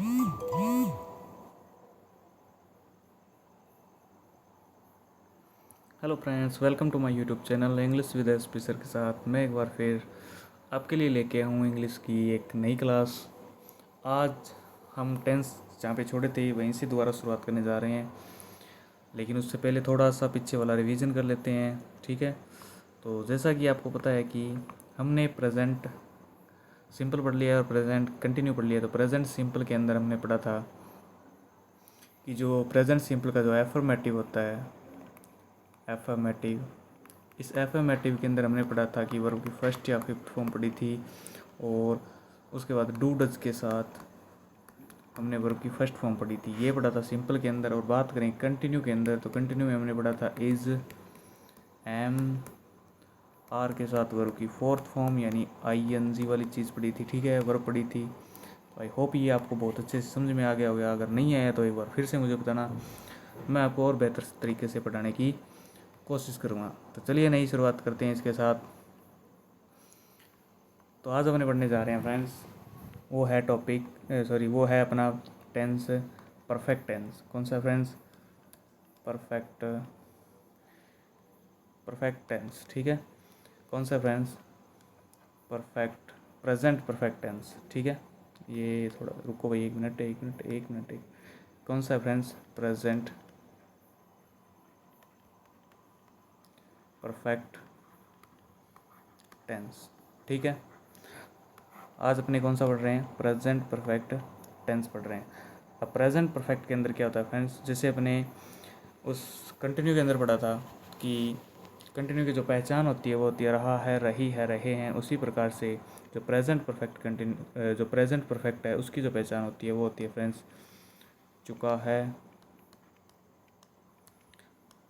Hello friends, welcome to my YouTube channel English with S sir के साथ मैं एक बार फिर आपके लिए लेके आया हूँ इंग्लिश की एक नई क्लास। आज हम टेंस जहाँ पे छोड़े थे वहीं से दोबारा शुरुआत करने जा रहे हैं, लेकिन उससे पहले थोड़ा सा पीछे वाला रिवीजन कर लेते हैं। ठीक है, तो जैसा कि आपको पता है कि हमने प्रेजेंट सिंपल पढ़ लिया और प्रेजेंट कंटिन्यू पढ़ लिया। तो प्रेजेंट सिंपल के अंदर हमने पढ़ा था कि जो प्रेजेंट सिंपल का जो एफर्मेटिव होता है, एफर्मेटिव, इस एफर्मेटिव के अंदर हमने पढ़ा था कि वर्ब की फर्स्ट या फिफ्थ फॉर्म पढ़ी थी, और उसके बाद डू डज के साथ हमने वर्ब की फर्स्ट फॉर्म पढ़ी थी। ये पढ़ा था सिंपल के अंदर। और बात करें कंटिन्यू के अंदर, तो कंटिन्यू में हमने पढ़ा था इज़, एम, आर के साथ वर्ब की फोर्थ फॉर्म यानी ING वाली चीज़ पढ़ी थी। ठीक है, वर्ब पढ़ी थी। तो आई होप ये आपको बहुत अच्छे से समझ में आ गया होगा। अगर नहीं आया तो एक बार फिर से मुझे बताना, मैं आपको और बेहतर तरीके से पढ़ाने की कोशिश करूँगा। तो चलिए नई शुरुआत करते हैं इसके साथ। तो आज अपने पढ़ने जा रहे हैं फ्रेंड्स, वो है टॉपिक वो है अपना टेंस, परफेक्ट टेंस। कौन सा फ्रेंड्स? Perfect perfect tense. ठीक है, कौन सा friends? Perfect present perfect tense. ठीक है, ये थोड़ा रुको भाई, एक मिनट एक मिनट एक मिनट एक कौन सा फ्रेंड्स? Present perfect tense. ठीक है, आज अपने कौन सा पढ़ रहे हैं? प्रेजेंट परफेक्ट टेंस पढ़ रहे हैं। अब प्रेजेंट परफेक्ट के अंदर क्या होता है फ्रेंड्स? जैसे अपने उस कंटिन्यू के अंदर पढ़ा था कि कंटिन्यू की जो पहचान होती है वो होती है रहा है, रही है, रहे हैं। उसी प्रकार से जो प्रेजेंट परफेक्ट कंटिन्यू जो प्रेजेंट परफेक्ट है उसकी जो पहचान होती है वो होती है फ्रेंड्स चुका है,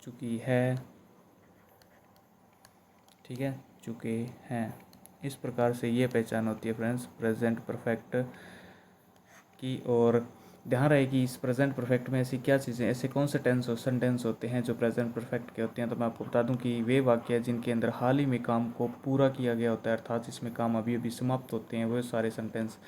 चुकी है। ठीक है, चुके हैं। इस प्रकार से ये पहचान होती है फ्रेंड्स प्रेजेंट परफेक्ट की। और ध्यान रहे कि इस प्रेजेंट परफेक्ट में ऐसी क्या चीज़ें, ऐसे कौन से टेंस और सेंटेंस होते हैं जो प्रेजेंट परफेक्ट के होते हैं। तो मैं आपको बता दूं कि वे वाक्य हैं जिनके अंदर हाल ही में काम को पूरा किया गया होता है, अर्थात जिसमें काम अभी अभी समाप्त होते हैं, वो सारे सेंटेंस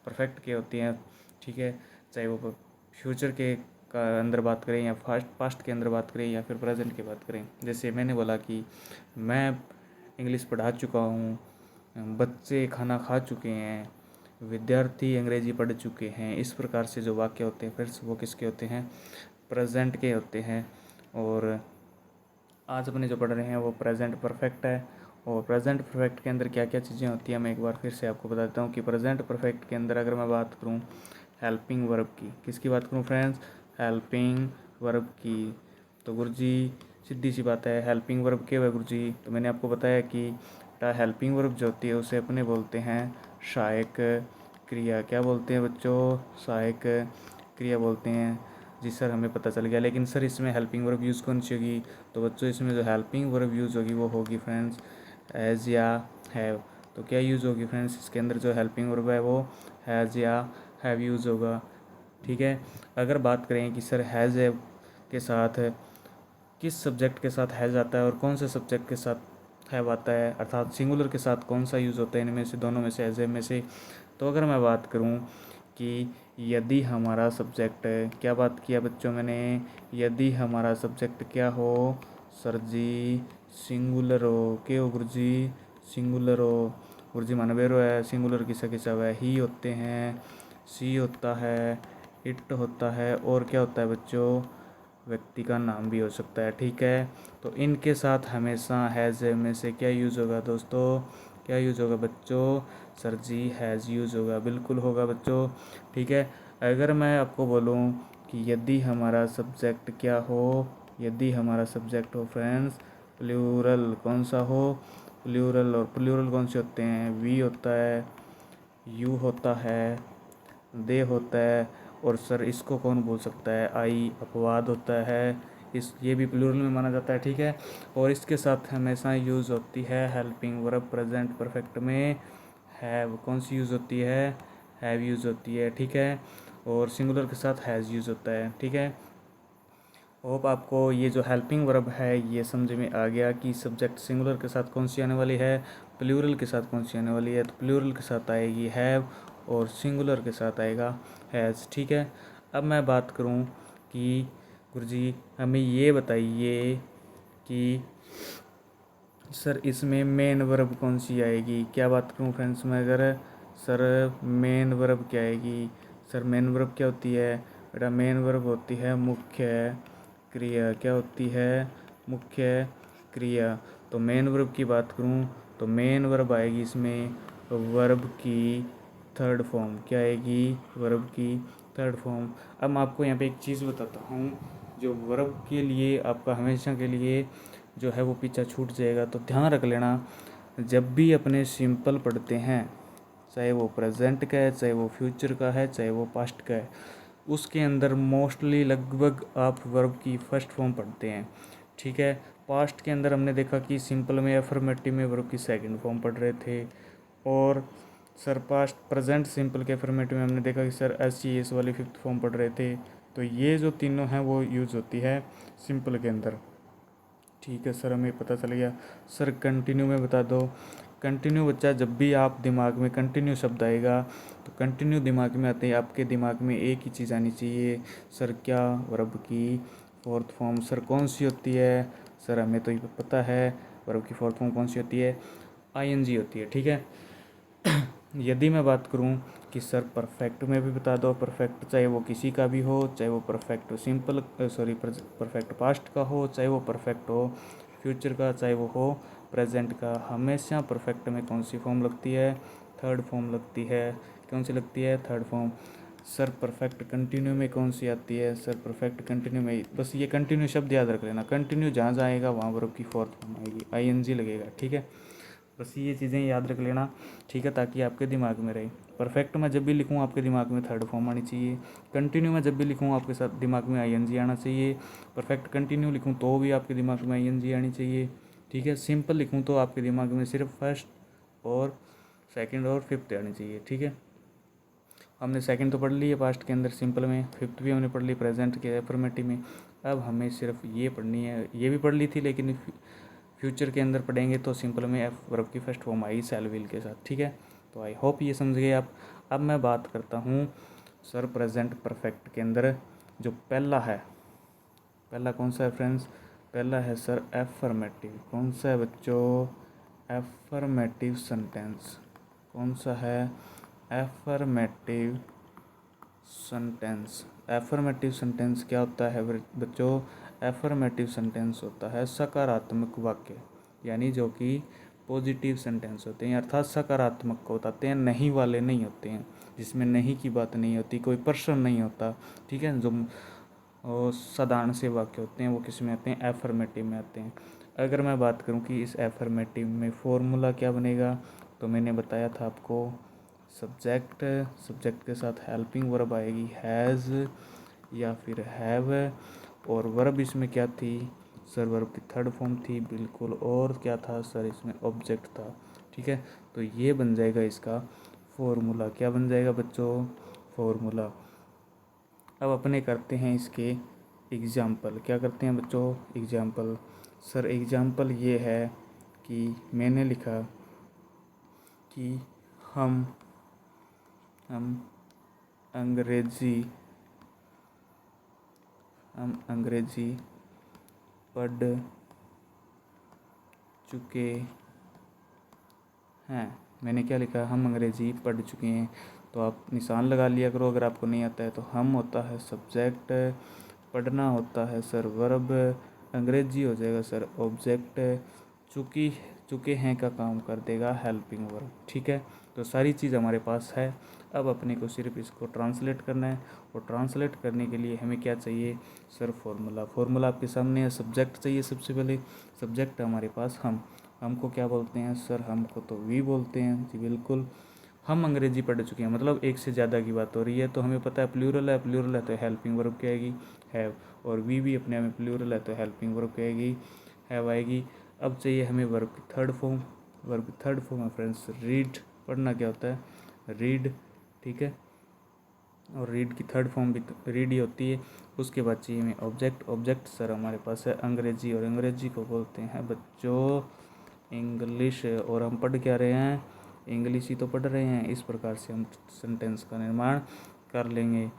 परफेक्ट के होते हैं। ठीक है, चाहे वो फ्यूचर के का अंदर बात करें या पास्ट के अंदर बात करें या फिर प्रेजेंट की बात करें। जैसे मैंने बोला कि मैं इंग्लिश पढ़ा चुका हूँ, बच्चे खाना खा चुके हैं, विद्यार्थी अंग्रेजी पढ़ चुके हैं। इस प्रकार से जो वाक्य होते हैं फिर वो किसके होते हैं? प्रेजेंट के होते हैं। और आज अपने जो पढ़ रहे हैं वो प्रेजेंट परफेक्ट है। और प्रेजेंट परफेक्ट के अंदर क्या क्या चीज़ें होती हैं मैं एक बार फिर से आपको बता देता हूँ कि प्रेजेंट परफेक्ट के अंदर अगर मैं बात करूँ हेल्पिंग वर्ब की, किसकी बात करूँ फ्रेंड्स? हेल्पिंग वर्ब की। तो गुरुजी सीधी सी बात है, हेल्पिंग वर्ब क्या है गुरुजी? तो मैंने आपको बताया कि हेल्पिंग वर्ब जो होती है उसे अपने बोलते हैं सहायक क्रिया। क्या बोलते हैं बच्चों? सहायक क्रिया बोलते हैं। जी सर, हमें पता चल गया, लेकिन सर इसमें हेल्पिंग वर्ब यूज़ कौन सी होगी? तो बच्चों इसमें जो हेल्पिंग वर्ब यूज़ होगी वो होगी फ्रेंड्स हैज़ या हैव। तो क्या यूज़ होगी फ्रेंड्स? इसके अंदर जो हेल्पिंग वर्ब है वो हैज़ या हैव यूज़ होगा। ठीक है, अगर बात करें कि सर हैज़ के साथ किस सब्जेक्ट के साथ हैज़ आता है और कौन से सब्जेक्ट के साथ हैव आता है, अर्थात सिंगुलर के साथ कौन सा यूज़ होता है इनमें से, दोनों में से, एज में से। तो अगर मैं बात करूं कि यदि हमारा सब्जेक्ट, क्या बात किया बच्चों मैंने? यदि हमारा सब्जेक्ट क्या हो सर जी? सिंगुलर हो। के हो गुरुजी? सिंगुलर हो। गुरुजी मानवेरो है, सिंगुलर किसा किसा है? ही होते हैं, सी होता है, इट होता है, और क्या होता है बच्चों? व्यक्ति का नाम भी हो सकता है। ठीक है, तो इनके साथ हमेशा हैज़ में से क्या यूज़ होगा दोस्तों? क्या यूज़ होगा बच्चों? सर जी हैज़ यूज़ होगा, बिल्कुल होगा बच्चों। ठीक है, अगर मैं आपको बोलूँ कि यदि हमारा सब्जेक्ट क्या हो, यदि हमारा सब्जेक्ट हो फ्रेंड्स प्लूरल, कौन सा हो? प्लूरल। और प्लूरल कौन से होते हैं? वी होता है, यू होता है, दे होता है, और सर इसको कौन बोल सकता है? आई अपवाद होता है, इस ये भी प्लूरल में माना जाता है। ठीक है, और इसके साथ हमेशा यूज़ होती है हेल्पिंग वर्ब प्रेजेंट परफेक्ट में हैव। कौन सी यूज़ होती है? हैव यूज़ होती है। ठीक है, और सिंगुलर के साथ हैज़ यूज़ होता है। ठीक है, होप आपको ये जो हेल्पिंग वर्ब है ये समझ में आ गया कि सब्जेक्ट सिंगुलर के साथ कौन सी आने वाली है, प्लूरल के साथ कौन सी आने वाली है। तो प्लूरल के साथ आएगी हैव, और सिंगुलर के साथ आएगा हैज़। ठीक है, अब मैं बात करूं कि गुरुजी हमें ये बताइए कि सर इसमें मेन वर्ब कौन सी आएगी। क्या बात करूं फ्रेंड्स मैं, अगर सर मेन वर्ब क्या आएगी। सर मेन वर्ब क्या होती है बेटा, मेन वर्ब होती है मुख्य क्रिया। क्या होती है, मुख्य क्रिया। तो मेन वर्ब की बात करूं तो मेन वर्ब आएगी इसमें वर्ब की थर्ड फॉर्म। क्या आएगी, वर्ब की थर्ड फॉर्म। अब मैं आपको यहाँ पे एक चीज़ बताता हूँ, जो वर्ब के लिए आपका हमेशा के लिए जो है वो पीछा छूट जाएगा। तो ध्यान रख लेना, जब भी अपने सिंपल पढ़ते हैं, चाहे वो प्रेजेंट का है, चाहे वो फ्यूचर का है, चाहे वो पास्ट का है, उसके अंदर मोस्टली लगभग आप वर्ब की फर्स्ट फॉर्म पढ़ते हैं। ठीक है, पास्ट के अंदर हमने देखा कि सिंपल में अफर्मेटिव में वर्ब की सेकंड फॉर्म पढ़ रहे थे, और सर पास्ट प्रेजेंट सिंपल के अफर्मेटिव में हमने देखा कि सर एस वाली फिफ्थ फॉर्म पढ़ रहे थे। तो ये जो तीनों हैं वो यूज़ होती है सिंपल के अंदर। ठीक है सर, हमें पता चल गया। सर कंटिन्यू में बता दो। कंटिन्यू बच्चा, जब भी आप दिमाग में कंटिन्यू शब्द आएगा तो कंटिन्यू दिमाग में आते हैं, आपके दिमाग में एक ही चीज़ आनी चाहिए, सर क्या वर्ब की फोर्थ फॉर्म सर कौन सी होती है। सर हमें तो ये पता है वर्ब की फोर्थ फॉर्म कौन सी होती है, आईएनजी होती है। ठीक है, यदि मैं बात करूं कि सर परफेक्ट में भी बता दो, परफेक्ट चाहे वो किसी का भी हो, चाहे वो परफेक्ट सिंपल परफेक्ट पास्ट का हो, चाहे वो परफेक्ट हो फ्यूचर का, चाहे वो हो प्रेजेंट का, हमेशा परफेक्ट में कौन सी फॉर्म लगती है, थर्ड फॉर्म लगती है। कौन सी लगती है, third form. Sir perfect continue में कौन सी आती है, सर परफेक्ट कंटिन्यू में, बस ये कंटिन्यू शब्द याद रख लेना, कंटिन्यू जहाँ जहाँ आएगा वहाँ वर्ब की फोर्थ फॉर्म आएगी, आईएनजी लगेगा। ठीक है, बस ये चीज़ें याद रख लेना। ठीक है, ताकि आपके दिमाग में रहे। परफेक्ट में जब भी लिखूँ आपके दिमाग में थर्ड फॉर्म आनी चाहिए। कंटिन्यू में जब भी लिखूँ आपके साथ दिमाग में आईएनजी आना चाहिए। परफेक्ट कंटिन्यू लिखूँ तो भी आपके दिमाग में आईएनजी आनी चाहिए। ठीक है, सिंपल लिखूँ तो आपके दिमाग में सिर्फ फर्स्ट और सेकंड और फिफ्थ आनी चाहिए। ठीक है, हमने सेकंड तो पढ़ ली है पास्ट के अंदर सिंपल में, फिफ्थ भी हमने पढ़ ली प्रेजेंट के अफर्मेटिव में। अब हमें सिर्फ ये पढ़नी है, ये भी पढ़ ली थी लेकिन फ्यूचर के अंदर पढ़ेंगे तो सिंपल में एफ वर्ब की first form I shell will के साथ। ठीक है, तो आई होप ये समझ गए आप। अब मैं बात करता हूँ सर प्रेजेंट परफेक्ट के अंदर जो पहला है, पहला कौन सा है फ्रेंड्स, पहला है सर एफर्मेटिव। कौन सा है बच्चों, एफर्मेटिव सेंटेंस। कौन सा है, एफर्मेटिव सेंटेंस। एफर्मेटिव सेंटेंस क्या होता है बच्चों, एफर्मेटिव सेंटेंस होता है सकारात्मक वाक्य, यानी जो कि पॉजिटिव सेंटेंस होते हैं, अर्थात सकारात्मक को बताते हैं, नहीं वाले नहीं होते हैं, जिसमें नहीं की बात नहीं होती, कोई प्रश्न नहीं होता। ठीक है, जो साधारण से वाक्य होते हैं वो किस में आते हैं, एफर्मेटिव में आते हैं। अगर मैं बात करूं कि इस एफर्मेटिव में फॉर्मूला क्या बनेगा, तो मैंने बताया था आपको सब्जेक्ट, सब्जेक्ट के साथ हेल्पिंग वर्ब आएगी हैज़ या फिर हैव, और वर्ब इसमें क्या थी सर, वर्ब की थर्ड फॉर्म थी बिल्कुल, और क्या था सर इसमें ऑब्जेक्ट था। ठीक है, तो ये बन जाएगा इसका फॉर्मूला। क्या बन जाएगा बच्चों, फॉर्मूला। अब अपने करते हैं इसके एग्जाम्पल। क्या करते हैं बच्चों, एग्जाम्पल। सर एग्जाम्पल ये है कि मैंने लिखा कि हम अंग्रेज़ी पढ़ चुके हैं। मैंने क्या लिखा, हम अंग्रेज़ी पढ़ चुके हैं। तो आप निशान लगा लिया करो अगर आपको नहीं आता है तो। हम होता है सब्जेक्ट, पढ़ना होता है सर वर्ब, अंग्रेज़ी हो जाएगा सर ऑब्जेक्ट, चुके हैं का काम कर देगा हेल्पिंग वर्ब। ठीक है, तो सारी चीज़ हमारे पास है। अब अपने को सिर्फ इसको ट्रांसलेट करना है, और ट्रांसलेट करने के लिए हमें क्या चाहिए सर, फॉर्मूला। फॉर्मूला आपके सामने है, सब्जेक्ट चाहिए सबसे पहले। सब्जेक्ट हमारे पास हमको क्या बोलते हैं सर, हमको तो वी बोलते हैं जी बिल्कुल। हम अंग्रेजी पढ़ चुके हैं मतलब एक से ज़्यादा की बात हो रही है, तो हमें पता है प्लूरल है तो हेल्पिंग वर्ब क्या आएगी, हैव। और वी भी अपने आप में प्लूरल है तो हेल्पिंग वर्ब क्या आएगी, हैव आएगी। अब चाहिए हमें वर्ब की थर्ड फॉर्म। वर्ब की थर्ड फॉर्म है फ्रेंड्स रीड। पढ़ना क्या होता है, रीड। ठीक है, और रीड की थर्ड फॉर्म भी रीड ही होती है। उसके बाद चाहिए हमें ऑब्जेक्ट। ऑब्जेक्ट सर हमारे पास है अंग्रेजी, और अंग्रेजी को बोलते हैं बच्चों इंग्लिश। और हम पढ़ क्या रहे हैं, इंग्लिश ही तो पढ़ रहे हैं। इस प्रकार से हम सेंटेंस का निर्माण कर लेंगे।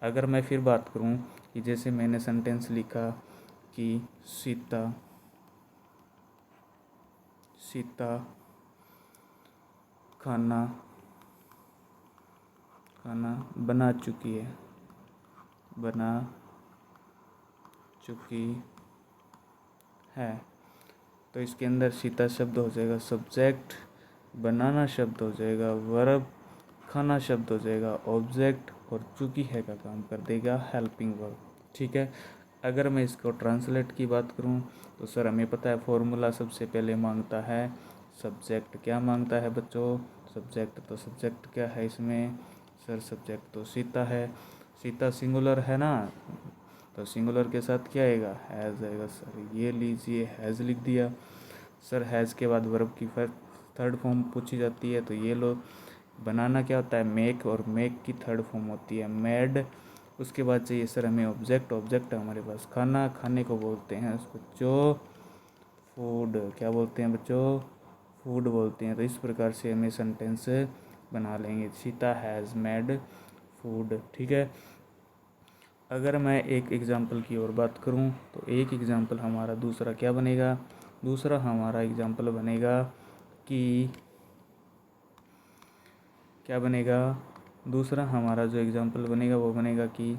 अगर मैं फिर बात करूं कि जैसे मैंने सेंटेंस लिखा कि सीता खाना बना चुकी है, तो इसके अंदर सीता शब्द हो जाएगा सब्जेक्ट, बनाना शब्द हो जाएगा वर्ब, खाना शब्द हो जाएगा ऑब्जेक्ट, और चुकी है का काम कर देगा हेल्पिंग वर्ब। ठीक है। अगर मैं इसको ट्रांसलेट की बात करूं तो सर हमें पता है फॉर्मूला सबसे पहले मांगता है सब्जेक्ट। क्या मांगता है बच्चों? सब्जेक्ट। तो सब्जेक्ट क्या है इसमें? सर सब्जेक्ट तो सीता है। सीता सिंगुलर है ना, तो सिंगुलर के साथ क्या आएगा? हैज़ आएगा। सर ये लीजिए हैज़ लिख दिया। सर हैज़ के बाद वर्ब की थर्ड फॉर्म पूछी जाती है, तो ये लो। बनाना क्या होता है? मेक, और मेक की थर्ड फॉर्म होती है मेड। उसके बाद चाहिए सर हमें ऑब्जेक्ट। ऑब्जेक्ट हमारे पास खाना, खाने को बोलते हैं बच्चों फूड। क्या बोलते हैं बच्चों? फूड बोलते हैं। तो इस प्रकार से हमें सेंटेंस बना लेंगे, सीता हैज़ मेड फूड। ठीक है। अगर मैं एक एग्जाम्पल की और बात करूं तो एक एग्जाम्पल हमारा दूसरा क्या बनेगा? दूसरा हमारा एग्जाम्पल बनेगा कि क्या बनेगा? दूसरा हमारा जो एग्जाम्पल बनेगा वो बनेगा कि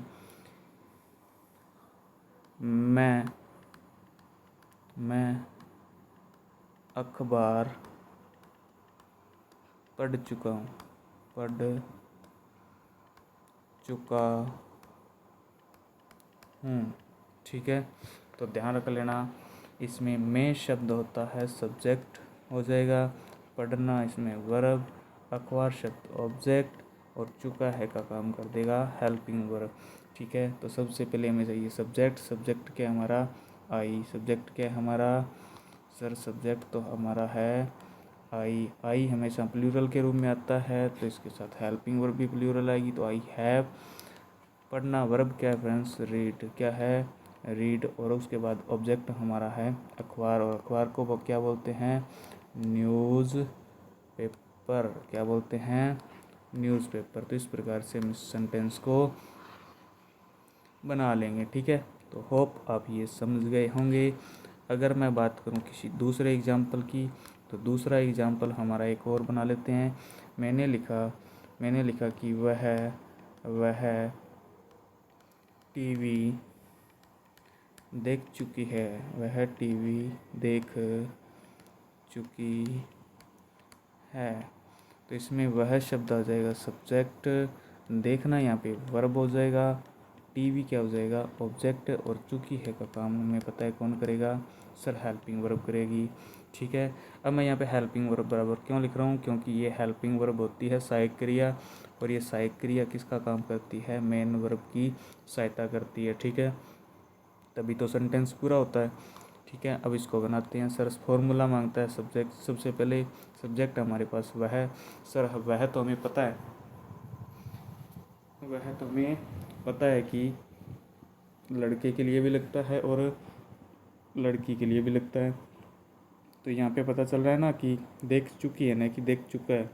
मैं अखबार पढ़ चुका हूँ। ठीक है। तो ध्यान रख लेना, इसमें मैं शब्द होता है सब्जेक्ट हो जाएगा, पढ़ना इसमें वर्ब, अखबार शब्द ऑब्जेक्ट, और चुका है का काम कर देगा हेल्पिंग वर्ब। ठीक है। तो सबसे पहले हमें चाहिए सब्जेक्ट। सब्जेक्ट क्या हमारा? आई। सब्जेक्ट क्या हमारा? सर सब्जेक्ट तो हमारा है आई। आई हमेशा प्लूरल के रूप में आता है, तो इसके साथ हेल्पिंग वर्ब भी प्लूरल आएगी, तो आई हैव। पढ़ना वर्ब क्या है फ्रेंड्स? रीड। क्या है? रीड। और उसके बाद ऑब्जेक्ट हमारा है अखबार, और अखबार को वो क्या बोलते हैं? News paper. क्या बोलते हैं? News paper. तो इस प्रकार से हम सेंटेंस को बना लेंगे। ठीक है। तो होप आप ये समझ गए होंगे। अगर मैं बात करूं किसी दूसरे एग्जाम्पल की, तो दूसरा एग्जाम्पल हमारा एक और बना लेते हैं। मैंने लिखा कि वह टीवी देख चुकी है। वह टीवी देख चुकी है। तो इसमें वह शब्द आ जाएगा सब्जेक्ट, देखना यहाँ पे वर्ब हो जाएगा, टीवी क्या हो जाएगा? ऑब्जेक्ट, और चुकी है का काम हमें पता है कौन करेगा? सर हेल्पिंग वर्ब करेगी। ठीक है। अब मैं यहाँ पे हेल्पिंग वर्ब बराबर क्यों लिख रहा हूँ? क्योंकि ये हेल्पिंग वर्ब होती है सहायक क्रिया, और ये सहायक क्रिया किसका काम करती है? मेन वर्ब की सहायता करती है। ठीक है। तभी तो सेंटेंस पूरा होता है। ठीक है। अब इसको बनाते हैं। सर फॉर्मूला मांगता है सब्जेक्ट। सबसे पहले सब्जेक्ट हमारे पास वह है। सर वह तो हमें पता है कि लड़के के लिए भी लगता है और लड़की के लिए भी लगता है। तो यहाँ पे पता चल रहा है ना कि देख चुकी है, ना कि देख चुका है।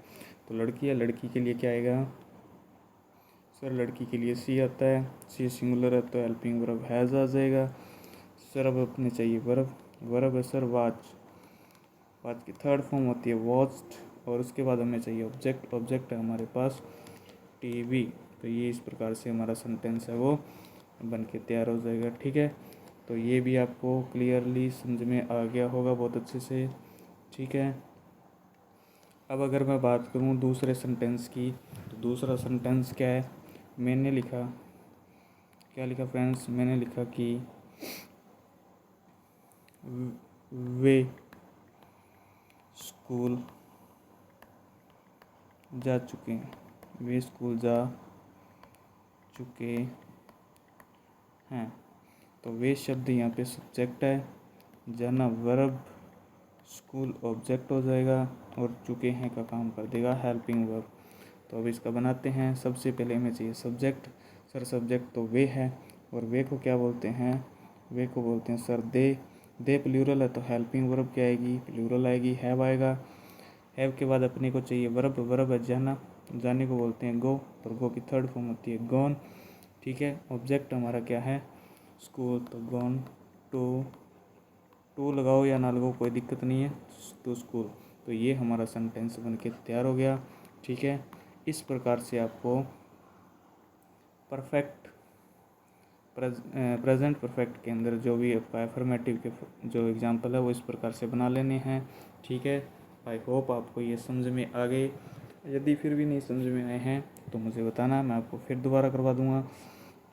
तो लड़की है, लड़की के लिए क्या आएगा? सर लड़की के लिए सी आता है। सी सिंगुलर है तो हेल्पिंग वर्ब हैज़ आ जाएगा। सर अब अपने चाहिए वर्ब है सर वाच की थर्ड फॉर्म होती है वॉच्ड, और उसके बाद हमें चाहिए ऑब्जेक्ट है हमारे पास टीवी। तो ये इस प्रकार से हमारा सेंटेंस है वो बन के तैयार हो जाएगा। ठीक है। तो ये भी आपको क्लियरली समझ में आ गया होगा बहुत अच्छे से। ठीक है। अब अगर मैं बात करूँ दूसरे सेंटेंस की, तो दूसरा सेंटेंस क्या है? मैंने लिखा, क्या लिखा फ्रेंड्स? मैंने लिखा कि वे स्कूल जा चुके हैं। वे स्कूल जा चुके हैं। तो वे शब्द यहाँ पे सब्जेक्ट है, जाना वर्ब, स्कूल ऑब्जेक्ट हो जाएगा, और चुके हैं का काम कर देगा हेल्पिंग वर्ब। तो अब इसका बनाते हैं। सबसे पहले हमें चाहिए सब्जेक्ट। सर सब्जेक्ट तो वे है, और वे को क्या बोलते हैं? वे को बोलते हैं सर दे। दे प्लूरल है तो हेल्पिंग वर्ब क्या आएगी? प्लूरल आएगी, हैव आएगा। हैव के बाद अपने को चाहिए वर्ब, वर्ब है जाना, जाने को बोलते हैं गो, और गो की थर्ड फॉर्म होती है गॉन। ठीक है, ऑब्जेक्ट हमारा क्या है स्कूल, तो गॉन टू लगाओ या ना लगाओ कोई दिक्कत नहीं है, टू स्कूल। तो ये हमारा सेंटेंस बन के तैयार हो गया। ठीक है, इस प्रकार से आपको परफेक्ट प्रेजेंट परफेक्ट के अंदर जो भी आपका एफर्मेटिव के जो एग्जांपल है वो इस प्रकार से बना लेने हैं। ठीक है, आई होप आपको ये समझ में आ गए। यदि फिर भी नहीं समझ में आए हैं तो मुझे बताना, मैं आपको फिर दोबारा करवा दूंगा।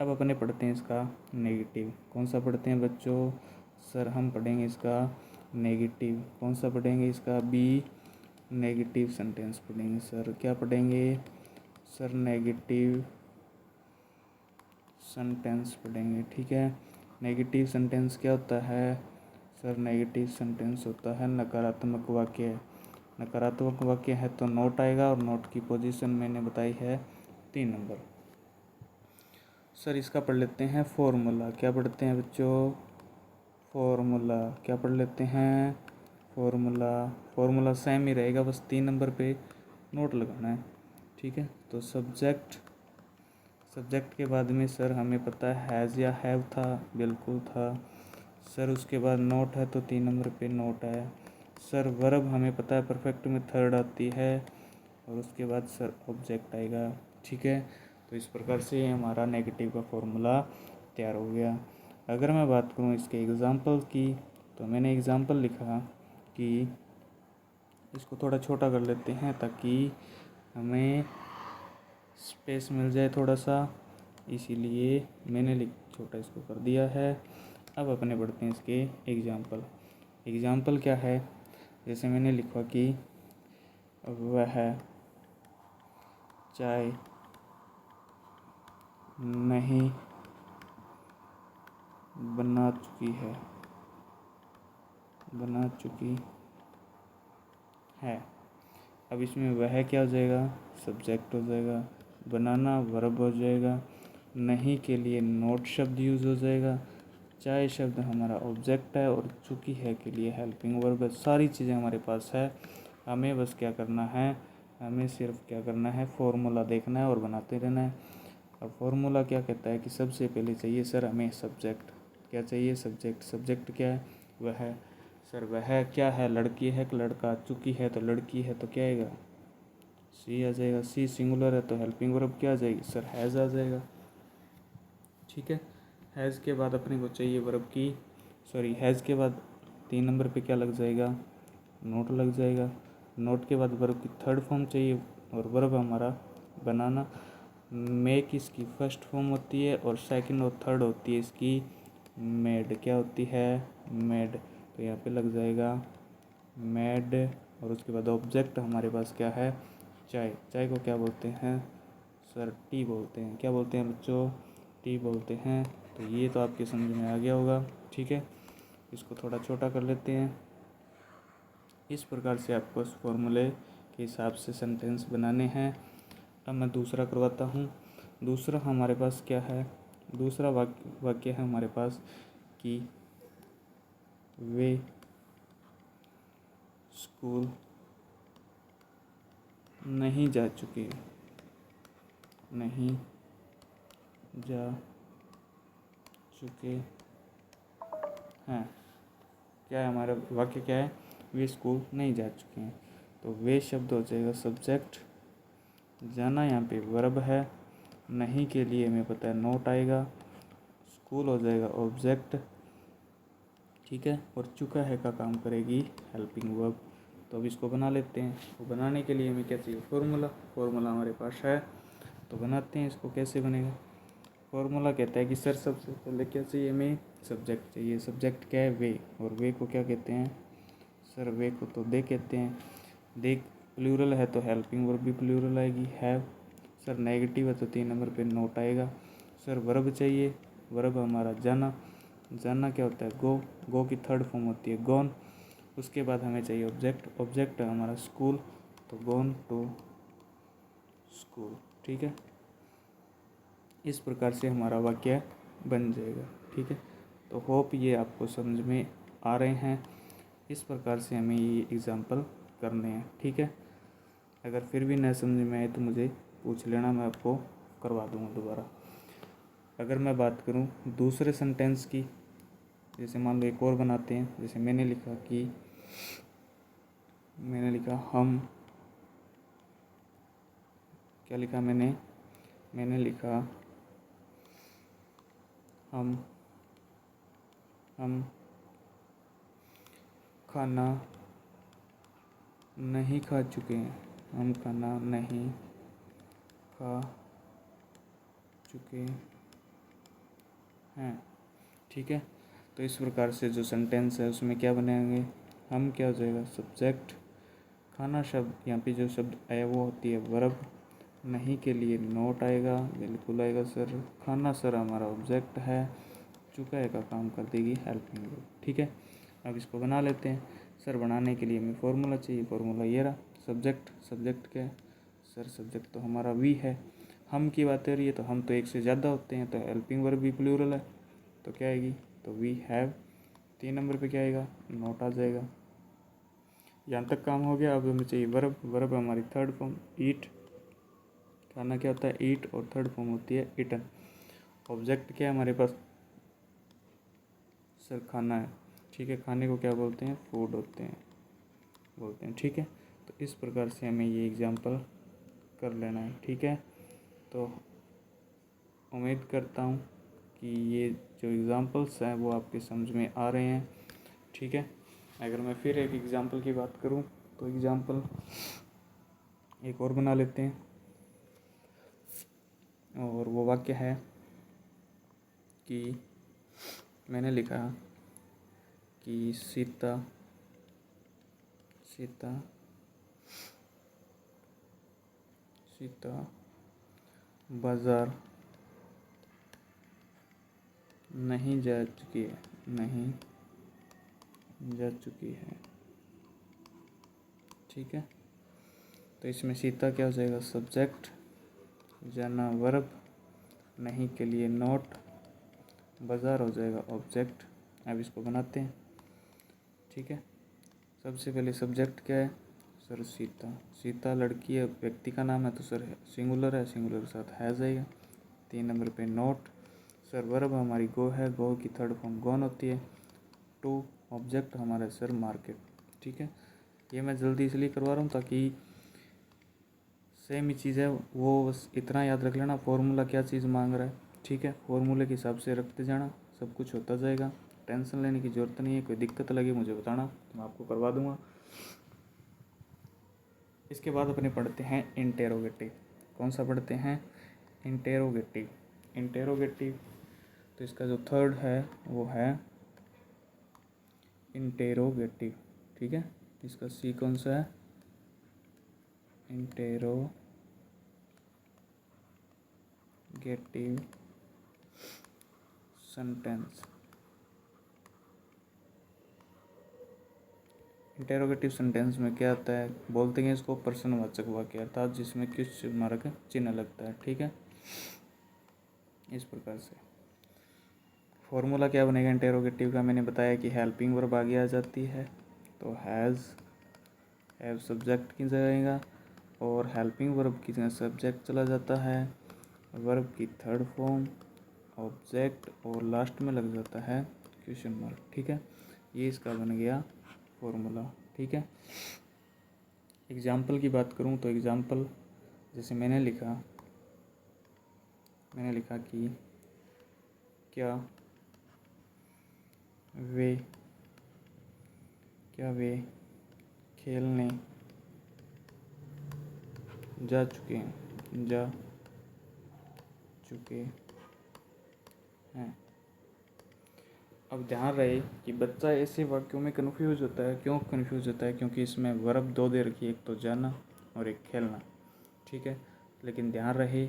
अब अपने पढ़ते हैं इसका नेगेटिव। कौन सा पढ़ते हैं बच्चों? सर हम पढ़ेंगे इसका नेगेटिव। कौन सा पढ़ेंगे? इसका बी नेगेटिव सेंटेंस पढ़ेंगे। सर क्या पढ़ेंगे? सर नेगेटिव सेंटेंस पढ़ेंगे। ठीक है, नेगेटिव सेंटेंस क्या होता है? सर नेगेटिव सेंटेंस होता है नकारात्मक वाक्य। नकारात्मक वाक्य है तो नोट आएगा, और नोट की पोजीशन मैंने बताई है 3 नंबर। सर इसका पढ़ लेते हैं फॉर्मूला। क्या पढ़ते हैं बच्चों? फॉर्मूला। क्या पढ़ लेते हैं? फॉर्मूला। फॉर्मूला सेम ही रहेगा, बस 3 नंबर पे नोट लगाना है। ठीक है, तो सब्जेक्ट, सब्जेक्ट के बाद में सर हमें पता है हैज़ या हैव था, बिल्कुल था। सर उसके बाद नोट है तो 3 नंबर पे नोट है। सर वर्ब हमें पता है परफेक्ट में थर्ड आती है, और उसके बाद सर ऑब्जेक्ट आएगा। ठीक है, तो इस प्रकार से हमारा नेगेटिव का फॉर्मूला तैयार हो गया। अगर मैं बात करूँ इसके एग्ज़ाम्पल की, तो मैंने एग्ज़ाम्पल लिखा कि इसको थोड़ा छोटा कर लेते हैं ताकि हमें स्पेस मिल जाए थोड़ा सा, इसीलिए मैंने छोटा इसको कर दिया है। अब अपने पढ़ते हैं इसके एग्ज़ाम्पल। एग्ज़ाम्पल क्या है? जैसे मैंने लिखा कि वह चाय नहीं बना चुकी है। अब इसमें वह क्या हो जाएगा? सब्जेक्ट हो जाएगा। बनाना वर्ब हो जाएगा। नहीं के लिए नोट शब्द यूज़ हो जाएगा। चाय शब्द हमारा ऑब्जेक्ट है, और चुकी है के लिए हेल्पिंग वर्ब है। सारी चीज़ें हमारे पास है, हमें बस क्या करना है, हमें सिर्फ क्या करना है, फॉर्मूला देखना है और बनाते रहना है। अब फॉर्मूला क्या कहता है कि सबसे पहले चाहिए सर हमें सब्जेक्ट। क्या चाहिए? सब्जेक्ट। सब्जेक्ट क्या है? वह है। सर वह क्या है? लड़की है कि लड़का? चुकी है तो लड़की है तो क्या आएगा? सी आ जाएगा। सी सिंगुलर है तो हेल्पिंग वर्ब क्या आ जाएगी? सर हैज़ आ जाएगा। ठीक है, हैज़ के बाद अपने को चाहिए वर्ब की, सॉरी हैज़ के बाद 3 नंबर पे क्या लग जाएगा? नोट लग जाएगा। नोट के बाद वर्ब की थर्ड फॉर्म चाहिए, और वर्ब हमारा बनाना। मेक इसकी फर्स्ट फॉर्म होती है, और सेकंड और थर्ड होती है इसकी मेड। क्या होती है? मेड। तो यहाँ पे लग जाएगा मेड, और उसके बाद ऑब्जेक्ट हमारे पास क्या है? चाय। चाय को क्या बोलते हैं? सर टी बोलते हैं। क्या बोलते हैं बच्चों? टी बोलते हैं। तो ये तो आपके समझ में आ गया होगा। ठीक है, इसको थोड़ा छोटा कर लेते हैं। इस प्रकार से आपको उस फॉर्मूले के हिसाब से सेंटेंस बनाने हैं। अब मैं दूसरा करवाता हूँ। दूसरा हमारे पास क्या है? दूसरा वाक्य है हमारे पास कि वे स्कूल नहीं जा चुके हैं। क्या है हमारा वाक्य? क्या है? वे स्कूल नहीं जा चुके हैं। तो वे शब्द हो जाएगा सब्जेक्ट। जाना यहाँ पे वर्ब है। नहीं के लिए हमें पता है नोट आएगा। स्कूल हो जाएगा ऑब्जेक्ट। ठीक है, और चुका है का काम करेगी हेल्पिंग वर्ब। तो अब इसको बना लेते हैं। तो बनाने के लिए हमें क्या चाहिए? फॉर्मूला। फॉर्मूला हमारे पास है, तो बनाते हैं इसको। कैसे बनेगा? फॉर्मूला कहता है कि सर सबसे पहले क्या चाहिए हमें? सब्जेक्ट चाहिए। सब्जेक्ट क्या है? वे। और वे को क्या कहते हैं? सर वे को तो दे कहते हैं। दे प्लूरल है तो हेल्पिंग वर्ब भी प्लूरल आएगी, हैव। सर नेगेटिव है तो 3 नंबर पे नोट आएगा। सर वर्ब चाहिए। वर्ब हमारा जाना। जाना क्या होता है? गो। गो की थर्ड फॉर्म होती है गॉन। उसके बाद हमें चाहिए ऑब्जेक्ट। ऑब्जेक्ट है हमारा स्कूल, तो गॉन टू स्कूल। ठीक है, इस प्रकार से हमारा वाक्य बन जाएगा। ठीक है, तो होप ये आपको समझ में आ रहे हैं। इस प्रकार से हमें ये एग्ज़ाम्पल करने हैं, ठीक है। अगर फिर भी न समझ में आए तो मुझे पूछ लेना, मैं आपको करवा दूँगा दोबारा। अगर मैं बात करूँ दूसरे सेंटेंस की, जैसे मान लो एक और बनाते हैं। जैसे मैंने लिखा हम, क्या लिखा मैंने लिखा हम खाना नहीं खा चुके हैं। हम खाना नहीं खा चुके हैं, ठीक है। तो इस प्रकार से जो सेंटेंस है उसमें क्या बनेंगे, हम क्या हो जाएगा सब्जेक्ट, खाना शब्द यहाँ पे जो शब्द आया वो होती है वर्ब, नहीं के लिए नोट आएगा, बिल्कुल आएगा सर, खाना सर हमारा ऑब्जेक्ट है, चुका है का काम कर देगी हेल्पिंग वर्ब, ठीक है। अब इसको बना लेते हैं। सर बनाने के लिए हमें फॉर्मूला चाहिए, फॉर्मूला ये रहा। सब्जेक्ट क्या है सर, सब्जेक्ट तो हमारा वी है। हम की बात हो रही है तो हम तो एक से ज़्यादा होते हैं, तो हेल्पिंग वर्ब भी प्लूरल है, तो क्या आएगी, तो वी हैव। 3 नंबर पे क्या आएगा, नोट आ जाएगा। यहाँ तक काम हो गया। अब हमें चाहिए वर्ब हमारी थर्ड फॉर्म ईट, खाना क्या होता है ईट, और थर्ड फॉर्म होती है ईटन। ऑब्जेक्ट क्या है हमारे पास सर, खाना है, ठीक है। खाने को क्या बोलते हैं, फूड बोलते हैं, ठीक है। तो इस प्रकार से हमें ये एग्जाम्पल कर लेना है, ठीक है। तो उम्मीद करता हूँ कि ये जो एग्ज़ाम्पल्स हैं वो आपके समझ में आ रहे हैं, ठीक है। अगर मैं फिर एक एग्ज़ाम्पल की बात करूँ तो एग्ज़ाम्पल एक और बना लेते हैं, और वो वाक्य है कि मैंने लिखा कि सीता बाज़ार नहीं जा चुकी है, ठीक है। तो इसमें सीता क्या हो जाएगा सब्जेक्ट, जाना वर्ब, नहीं के लिए नोट, बाज़ार हो जाएगा ऑब्जेक्ट। अब इसको बनाते हैं, ठीक है। सबसे पहले सब्जेक्ट क्या है सर, सीता लड़की है, व्यक्ति का नाम है तो सर सिंगुलर है, सिंगुलर के साथ है जाएगा। 3 नंबर पे नोट, सर वर्ब हमारी गो है, गो की थर्ड फॉर्म गॉन होती है। 2 ऑब्जेक्ट हमारा सर मार्केट, ठीक है। ये मैं जल्दी इसलिए करवा रहा हूँ ताकि सेम ही चीज़ है, वो बस इतना याद रख लेना फॉर्मूला क्या चीज़ मांग रहा है, ठीक है। फॉर्मूले के हिसाब से रखते जाना, सब कुछ होता जाएगा, टेंशन लेने की ज़रूरत नहीं है। कोई दिक्कत लगे मुझे बताना, मैं आपको करवा दूँगा। इसके बाद अपने पढ़ते हैं इंटेरोगेटिव। कौन सा पढ़ते हैं, इंटेरोगेटिव। तो इसका जो थर्ड है वो है इंटेरोगेटिव, ठीक है। इसका सी कौन सा है, इंटेरोगेटिव सेंटेंस। इंटेरोगेटिव सेंटेंस में क्या आता है, बोलते हैं इसको प्रश्नवाचक वाक्य, अर्थात जिसमें क्वेश्चन मार्क चिन्ह लगता है, ठीक है। इस प्रकार से फॉर्मूला क्या बनेगा इंटेरोगेटिव का, मैंने बताया कि हेल्पिंग वर्ब आगे आ जाती है, तो हैव सब्जेक्ट की जाएगा, और हेल्पिंग वर्ब की जगह सब्जेक्ट चला जाता है, वर्ब की थर्ड फॉर्म ऑब्जेक्ट, और लास्ट में लग जाता है क्वेश्चन मार्क, ठीक है। ये इसका बन गया फॉर्मूला, ठीक है। एग्जाम्पल की बात करूँ तो एग्जाम्पल जैसे मैंने लिखा कि क्या वे खेलने जा चुके हैं। अब ध्यान रहे कि बच्चा ऐसे वाक्यों में कन्फ्यूज होता है। क्यों कन्फ्यूज होता है, क्योंकि इसमें वर्ब 2 दे रखी है, एक तो जाना और एक खेलना, ठीक है। लेकिन ध्यान रहे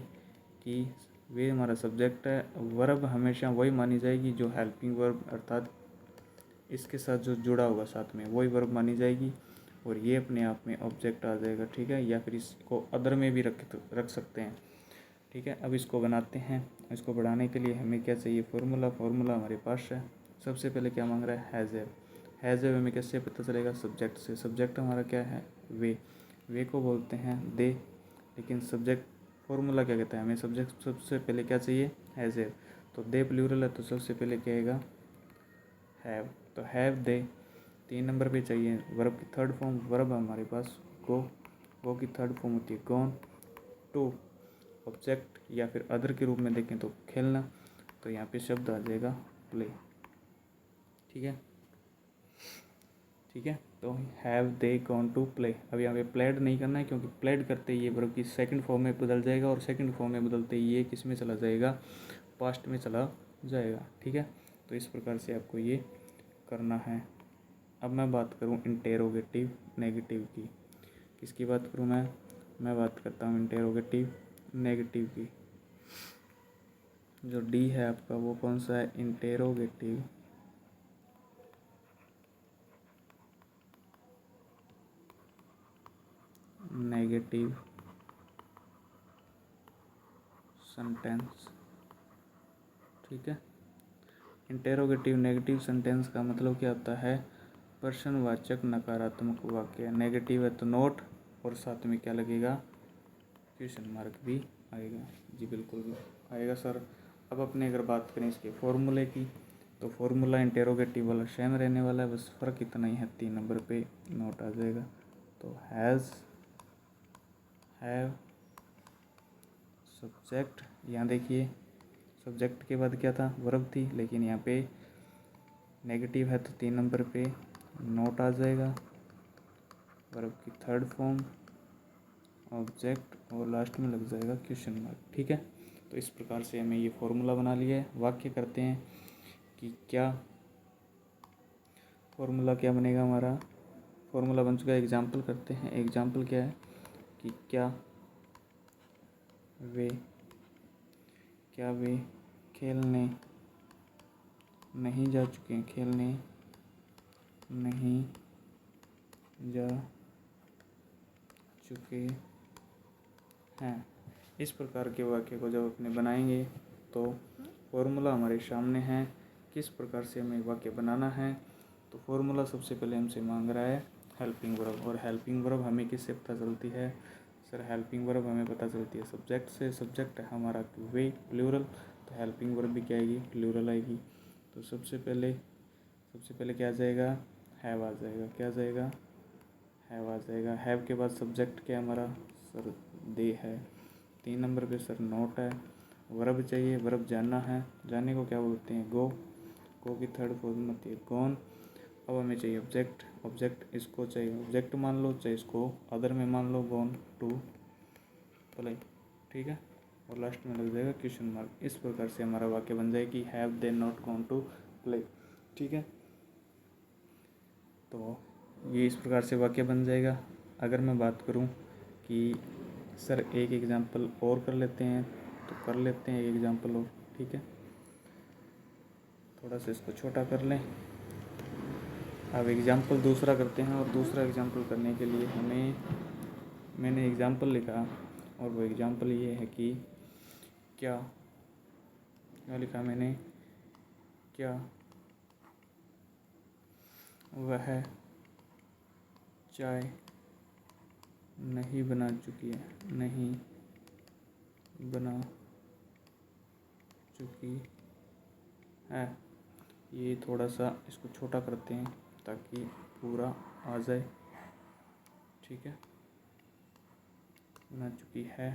कि वे हमारा सब्जेक्ट है, वर्ब हमेशा वही मानी जाएगी जो हेल्पिंग वर्ब, अर्थात इसके साथ जो जुड़ा होगा साथ में वही वर्ब मानी जाएगी, और ये अपने आप में ऑब्जेक्ट आ जाएगा, ठीक है। या फिर इसको अदर में भी रख सकते हैं, ठीक है। अब इसको बनाते हैं। इसको बढ़ाने के लिए हमें क्या चाहिए, फॉर्मूला हमारे पास है। सबसे पहले क्या मांग रहा है, हैज़ है हमें कैसे पता चलेगा? सब्जेक्ट से। सब्जेक्ट हमारा क्या है? वे को बोलते हैं दे, लेकिन सब्जेक्ट फॉर्मूला क्या कहता है? हमें सब्जेक्ट सबसे पहले क्या चाहिए? हैज़ है। तो दे प्लूरल है तो सबसे पहले क्या आएगा? हैव। तो हैव दे। 3 नंबर पे चाहिए वर्ब की थर्ड फॉर्म। वर्ब हमारे पास गो की थर्ड फॉर्म होती है गॉन। टू ऑब्जेक्ट या फिर अदर के रूप में देखें तो खेलना, तो यहाँ पे शब्द आ जाएगा प्ले। ठीक है, ठीक है। तो have they gone to play. अब यहाँ पे प्लेड नहीं करना है, क्योंकि प्लेड करते ही ये वर्ब की सेकंड फॉर्म में बदल जाएगा, और सेकंड फॉर्म में बदलते ही ये किस में चला जाएगा? पास्ट में चला जाएगा। ठीक है, तो इस प्रकार से आपको ये करना है। अब मैं बात करूँ इंटेरोगेटिव नेगेटिव की। किसकी बात करूँ मैं बात करता हूँ इंटेरोगेटिव नेगेटिव की। जो डी है आपका वो कौन सा है? Interrogative negative sentence. ठीक है, इंटेरोगेटिव नेगेटिव सेंटेंस का मतलब क्या होता है? प्रश्नवाचक नकारात्मक वाक्य। नेगेटिव है तो नोट, और साथ में क्या लगेगा? क्वेश्चन मार्क भी आएगा। जी बिल्कुल आएगा सर। अब अपने अगर बात करें इसके फॉर्मूले की, तो फॉर्मूला इंटेरोगेटिव वाला सेम रहने वाला है, बस फ़र्क इतना ही है 3 नंबर पे नोट आ जाएगा। तो हैज़, हैव, सब्जेक्ट। यहाँ देखिए सब्जेक्ट के बाद क्या था? वर्ब थी, लेकिन यहाँ पे नेगेटिव है तो 3 नंबर पे नोट आ जाएगा। वर्ब की थर्ड फॉर्म, ऑब्जेक्ट, और लास्ट में लग जाएगा क्वेश्चन मार्क। ठीक है, तो इस प्रकार से हमें ये फॉर्मूला बना लिया है। वाक्य करते हैं कि क्या फॉर्मूला क्या बनेगा हमारा? फॉर्मूला बन चुका है। एग्जाम्पल करते हैं। एग्जाम्पल क्या है कि क्या वे खेलने नहीं जा चुके हैं? खेलने नहीं जा चुके हैं। इस प्रकार के वाक्य को जब अपने बनाएंगे तो फॉर्मूला हमारे सामने है। किस प्रकार से हमें वाक्य बनाना है? तो फॉर्मूला सबसे पहले हमसे मांग रहा है हेल्पिंग वर्ब, और हेल्पिंग वर्ब हमें किससे पता चलती है? सर हेल्पिंग वर्ब हमें पता चलती है सब्जेक्ट से। सब्जेक्ट है हमारा वे प्लूरल, तो हेल्पिंग वर्ब भी क्या आएगी? प्लूरल आएगी। तो सबसे पहले क्या आ जाएगा? हैव आ जाएगा। क्या आ जाएगा? हैव आ जाएगा। हैव के बाद सब्जेक्ट क्या है हमारा? सर दे है। 3 नंबर पे सर नोट है। वर्ब चाहिए, वर्ब जानना है। जानने को क्या बोलते हैं? गो की थर्ड फॉर्म होती है गॉन। अब हमें चाहिए ऑब्जेक्ट। ऑब्जेक्ट इसको चाहिए, ऑब्जेक्ट मान लो, चाहे इसको अदर में मान लो, गॉन टू प्ले। ठीक है, और लास्ट में लग जाएगा क्वेश्चन मार्क। इस प्रकार से हमारा वाक्य बन जाए कि have they not gone to play. ठीक है, तो ये इस प्रकार से वाक्य बन जाएगा। अगर मैं बात करूं कि सर एक एग्जांपल और कर लेते हैं, तो कर लेते हैं एक एग्जांपल और। ठीक है, थोड़ा सा इसको छोटा कर लें। अब एग्जांपल दूसरा करते हैं, और दूसरा एग्जांपल करने के लिए मैंने एग्जांपल लिखा, और वो एग्जांपल ये है कि क्या लिखा मैंने? क्या वह चाय नहीं बना चुकी है। ये थोड़ा सा इसको छोटा करते हैं ताकि पूरा आ जाए। ठीक है, बना चुकी है,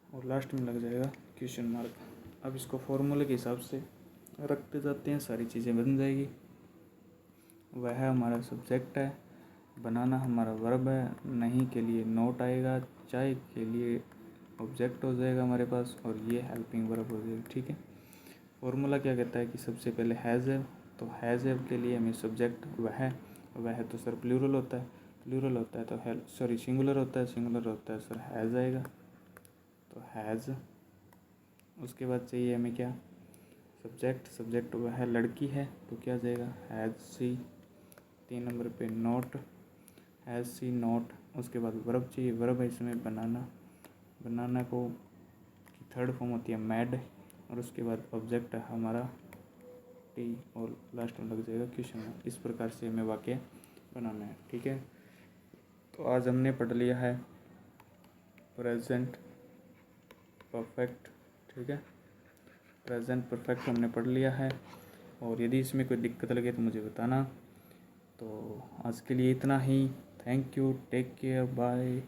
और लास्ट में लग जाएगा क्वेश्चन मार्क। अब इसको फॉर्मूले के हिसाब से रखते जाते हैं, सारी चीज़ें बन जाएगी। वह हमारा सब्जेक्ट है, बनाना हमारा वर्ब है, नहीं के लिए नोट आएगा, चाय के लिए ऑब्जेक्ट हो जाएगा हमारे पास, और ये हेल्पिंग वर्ब हो जाएगी। ठीक है, फॉर्मूला क्या कहता है कि सबसे पहले हैज़ है, तो हैज़ है के लिए हमें सब्जेक्ट वह तो सर प्लूरल होता है तो सिंगुलर होता है सर हैज़ आएगा। तो हैज़, उसके बाद चाहिए हमें क्या? सब्जेक्ट वह लड़की है, तो क्या जाएगा? Has see. 3 नंबर पे नोट, हैज़ सी नोट। उसके बाद वर्ब चाहिए, वर्ब है इसमें बनाना को की थर्ड फॉर्म होती है मैड, और उसके बाद ऑब्जेक्ट है हमारा टी और लास्ट में लग जाएगा क्वेश्चन मार्क। इस प्रकार से हमें वाक्य बनाना है, ठीक है। तो आज हमने पढ़ लिया है प्रेजेंट परफेक्ट, ठीक है। प्रेजेंट परफेक्ट हमने पढ़ लिया है, और यदि इसमें कोई दिक्कत लगे तो मुझे बताना। तो आज के लिए इतना ही। Thank you, take care, bye.